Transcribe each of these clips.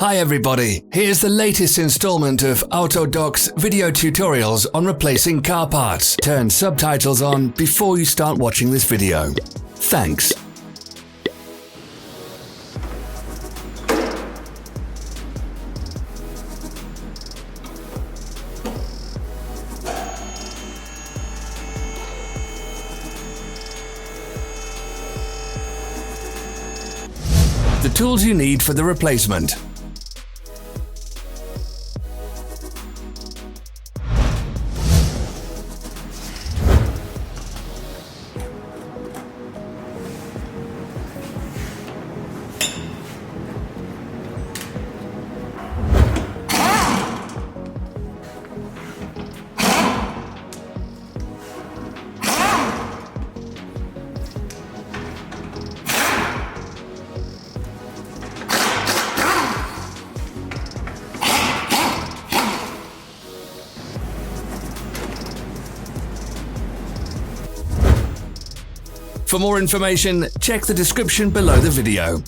Hi everybody, here's the latest installment of Autodoc's video tutorials on replacing car parts. Turn subtitles on before you start watching this video. Thanks. The tools you need for the replacement. For more information, check the description below the video.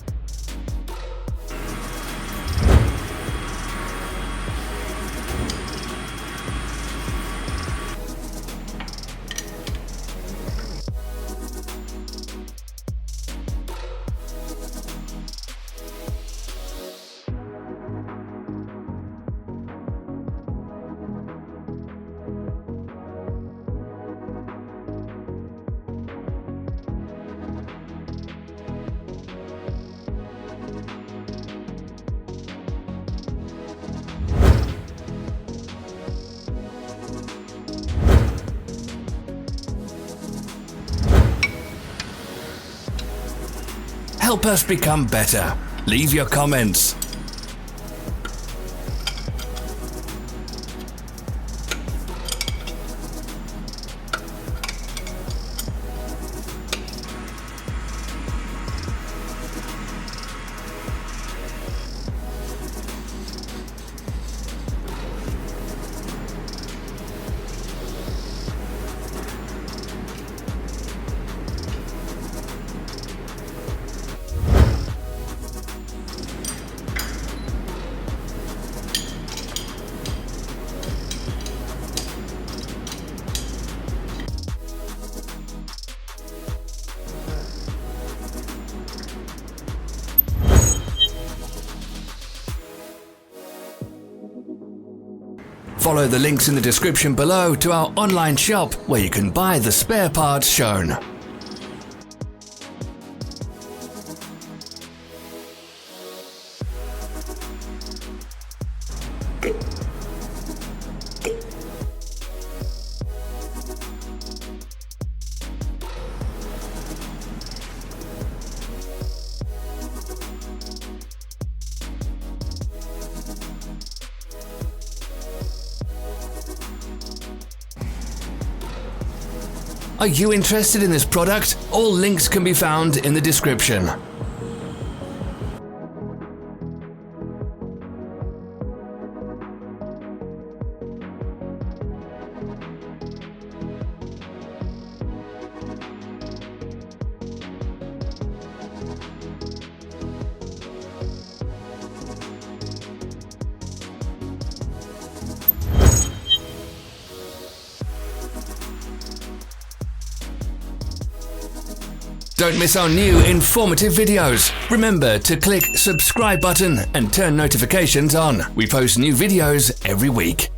Help us become better. Leave your comments. Follow the links in the description below to our online shop where you can buy the spare parts shown. Are you interested in this product? All links can be found in the description. Don't miss our new informative videos. Remember to click subscribe button and turn notifications on. We post new videos every week.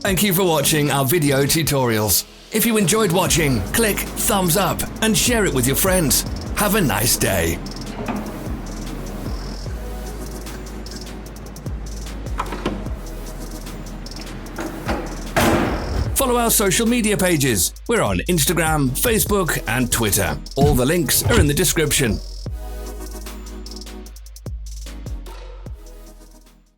Thank you for watching our video tutorials. If you enjoyed watching, click thumbs up and share it with your friends. Have a nice day. follow our social media pages. We're on Instagram, Facebook, and Twitter. All the links are in the description.